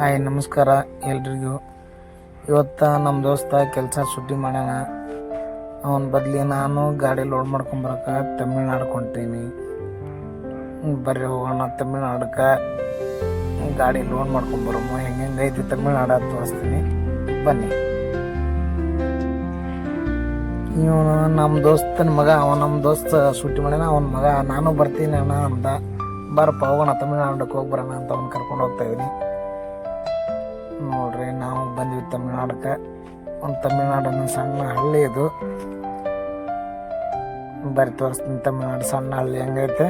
Hi ನಮಸ್ಕಾರ ಎಲ್ರಿಗೂ. ಇವತ್ತು ನಮ್ಮ ದೋಸ್ತ ಕೆಲಸ ಸುಟ್ಟಿ ಮಾಡ್ಯಾನ. ಅವನ ಬದಲಿ ನಾನು ಗಾಡಿ ಲೋಡ್ ಮಾಡ್ಕೊಂಬರಕ್ಕೆ ತಮಿಳ್ನಾಡು ಹೊಂಟೀನಿ. ಬರ್ರಿ ಹೋಗೋಣ ತಮಿಳ್ನಾಡಕ್ಕೆ, ಗಾಡಿ ಲೋಡ್ ಮಾಡ್ಕೊಂಬರಮ್ಮ. ಹೆಂಗೈತಿ ತಮಿಳ್ನಾಡು ಅಂತ ತೋರಿಸ್ತೀನಿ, ಬನ್ನಿ. ಇವನು ನಮ್ಮ ದೋಸ್ತನ ಮಗ, ನಮ್ಮ ದೋಸ್ತ ಸುಟ್ಟಿ ಮಾಡ್ಯಾನ. ಅವನ ಮಗ ನಾನು ಬರ್ತೀನಿ ಅಣ್ಣ ಅಂತ. ಬರಪ್ಪ ಹೋಗೋಣ ತಮಿಳ್ನಾಡಕ್ಕೆ ಹೋಗಿ ಬರೋಣ ಅಂತ ಅವ್ನು ಕರ್ಕೊಂಡು ಹೋಗ್ತಾಯಿದ್ದೀನಿ. ನೋಡ್ರಿ, ನಾವು ಬಂದ್ವಿ ತಮಿಳ್ನಾಡಕ್ಕೆ. ಒಂದು ತಮಿಳ್ನಾಡನ್ನು ಸಣ್ಣ ಹಳ್ಳಿ ಇದು. ಬರೀ ತೋರಿಸ್ತೀನಿ ತಮಿಳ್ನಾಡು ಸಣ್ಣ ಹಳ್ಳಿ ಹೆಂಗೈತೆ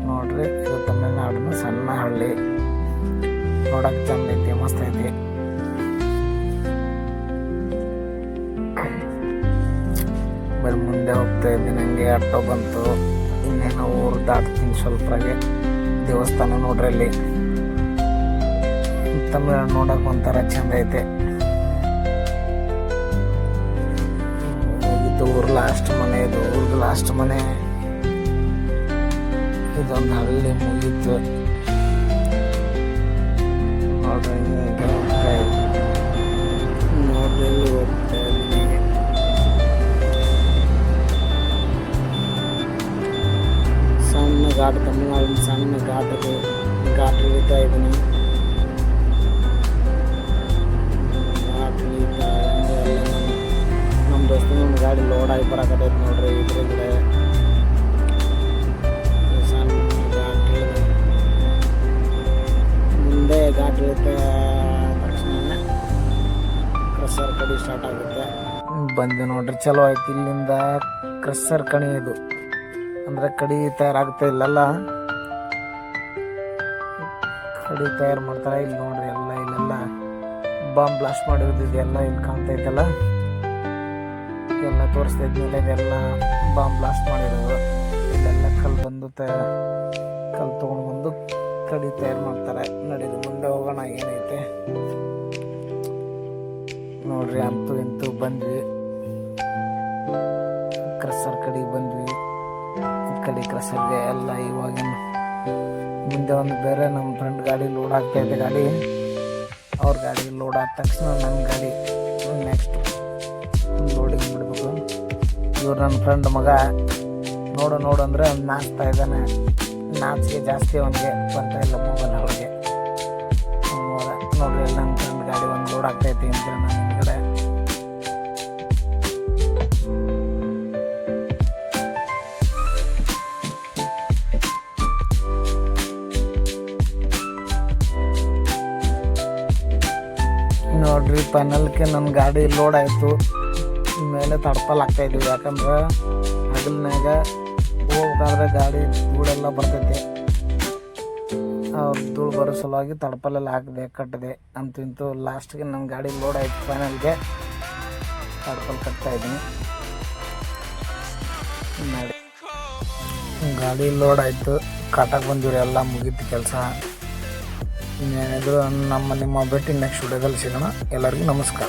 ನೋಡ್ರಿ. ಇದು ತಮಿಳ್ನಾಡಿನ ಸಣ್ಣ ಹಳ್ಳಿ, ನೋಡಕ್ಕೆ ಚಂದ ಐತಿ, ಮಸ್ತ್ ಐತಿ. ಬರೀ ಮುಂದೆ ಹೋಗ್ತಾ ಇದ್ದೀನಿ, ಹಂಗೆ ಆಟೋ ಬಂತು. ಇನ್ನೇನೋ ಊರು ದಾಟ್ತೀನಿ ಸ್ವಲ್ಪಗೆ. ದೇವಸ್ಥಾನ ನೋಡ್ರಿ, ಅಲ್ಲಿ ತಮಿಳ್ನಾಡು ನೋಡಕ್ಕೆ ಒಂಥರ ಚಂದ ಐತೆ. ಇದು ಊರ್ ಲಾಸ್ಟ್ ಮನೆ, ಇದು ಊರ್ದು ಲಾಸ್ಟ್ ಮನೆ. ಇದೊಂದು ಹಳ್ಳಿ ಮುಗೀತು ನೋಡ್ರಿ. ನೋಡ್ರಿ ಹೋಗ್ತಾ ಇದ್ದೀನಿ. ಸಣ್ಣ ಘಾಟ್, ತಮಿಳ್ನಾಡಿನ ಸಣ್ಣ ಘಾಟ್ ಇಳಿತಾ ಇದ್ದೀನಿ. ನಮ್ಮ ದೋಸ್ತಿನ ಗಾಡಿ ಲೋಡ್ ಆಗಿ ಬರಕತ್ತೈತೆ ನೋಡ್ರಿ. ಇದ್ರಗಡೆ ಸಣ್ಣ ಘಾಟ್ ಇಳಿದು ಮುಂದೆ ಘಾಟ್ ಇಳಿದ ತಕ್ಷಣ ಕ್ರಷರ್ ಕಡಿ ಸ್ಟಾರ್ಟ್ ಆಗುತ್ತೆ. ಬಂದು ನೋಡ್ರಿ, ಚಲೋ ಆಯ್ತು. ಇಲ್ಲಿಂದ ಕ್ರಷರ್ ಕಣಿ, ಇದು ಅಂದರೆ ಕಡಿ ತಯಾರಾಗುತ್ತೆ. ಇಲ್ಲೆಲ್ಲ ಕಡಿ ತಯಾರು ಮಾಡ್ತಾರೆ. ಇಲ್ಲಿ ನೋಡ್ರಿ, ಇಲ್ಲೆಲ್ಲ ಬಾಂಬ್ ಬ್ಲಾಸ್ಟ್ ಮಾಡಿರೋದು ಇದೆಲ್ಲ ಇಲ್ಲಿ ಕಾಣ್ತೈತಲ್ಲ, ಎಲ್ಲ ತೋರಿಸ್ತಾ ಇದ್ಮೇಲೆ ಇದೆಲ್ಲ ಬಾಂಬ್ ಬ್ಲಾಸ್ಟ್ ಮಾಡಿರೋದು. ಇಲ್ಲೆಲ್ಲ ಕಲ್ಲು ತೊಗೊಂಡು ಬಂದು ಕಡಿ ತಯಾರು ಮಾಡ್ತಾರೆ. ನಡೀದು ಮುಂದೆ ಹೋಗೋಣ, ಏನೈತೆ ನೋಡ್ರಿ. ಅಂತೂ ಇಂತೂ ಬಂದ್ವಿ, ಕ್ರಷರ್ ಕಡಿ ಬಂದ್ವಿ. ಕಡಿ ಕ್ರಷರ್ಗೆ ಎಲ್ಲ ಇವಾಗಿನ ಮುಂದೆ ಒಂದು ಬೇರೆ ನಮ್ಮ ಫ್ರೆಂಡ್ ಗಾಡಿ ಲೋಡ್ ಆಗ್ತಾಯಿದೆ. ಗಾಡಿ ಅವ್ರ ಗಾಡಿ ಲೋಡ್ ಆದ ತಕ್ಷಣ ನನ್ನ ಗಾಡಿ ನೆಕ್ಸ್ಟ್ ಲೋಡಿಂಗ್ ಬಿಡ್ಬೇಕು. ಇವ್ರು ನನ್ನ ಫ್ರೆಂಡ್ ಮಗ ನೋಡು ಅಂದರೆ ಅವ್ನು ನಾಚ್ತಾ ಇದ್ದಾನೆ. ನಾಚಿಗೆ ಜಾಸ್ತಿ ಅವನಿಗೆ ಬರ್ತಾ ಇಲ್ಲ ಮೊಬೈಲ್ ಅವ್ರಿಗೆ. ನೋಡ್ರಿ, ನನ್ನ ಫ್ರೆಂಡ್ ಗಾಡಿ ಒಂದು ಲೋಡ್ ಆಗ್ತೈತಿ ಅಂತ ನಾನು ಹಿಂದ್ಗಡೆ. ನೋಡ್ರಿ, ಫೈನಲ್ಗೆ ನನ್ನ ಗಾಡಿ ಲೋಡ್ ಆಯಿತು. ಮೇಲೆ ತಡ್ಪಲ್ ಹಾಕ್ತಾಯಿದ್ವಿ, ಯಾಕಂದ್ರೆ ಹಗಲ್ನಾಗ ಹೋಗ್ಬೇಕಾದ್ರೆ ಗಾಡಿ ಧೂಳೆಲ್ಲ ಬರ್ತೈತೆ. ಧೂಳು ಬರೋ ಸಲುವಾಗಿ ತಡ್ಪಲೆಲ್ಲ ಹಾಕಿದೆ, ಕಟ್ಟಿದೆ. ಅಂತೂ ಇಂತೂ ಲಾಸ್ಟ್ಗೆ ನನ್ನ ಗಾಡಿ ಲೋಡ್ ಆಯಿತು. ಫೈನಲ್ಗೆ ತಡ್ಪಲ್ ಕಟ್ತಾಯಿದ್ದೀನಿ ನೋಡಿ. ಗಾಡಿ ಲೋಡ್ ಆಯಿತು, ಕಾಟಕ್ಕೆ ಬಂದಿವ್ರಿ, ಎಲ್ಲ ಮುಗೀತು ಕೆಲಸ. ಇನ್ನೇನಿದ್ರು ನಿಮ್ಮ ಭೇಟಿ ನೆಕ್ಸ್ಟ್ ವಿಡಿಯೋದಲ್ಲಿ ಸಿಗೋಣ. ಎಲ್ಲರಿಗೂ ನಮಸ್ಕಾರ.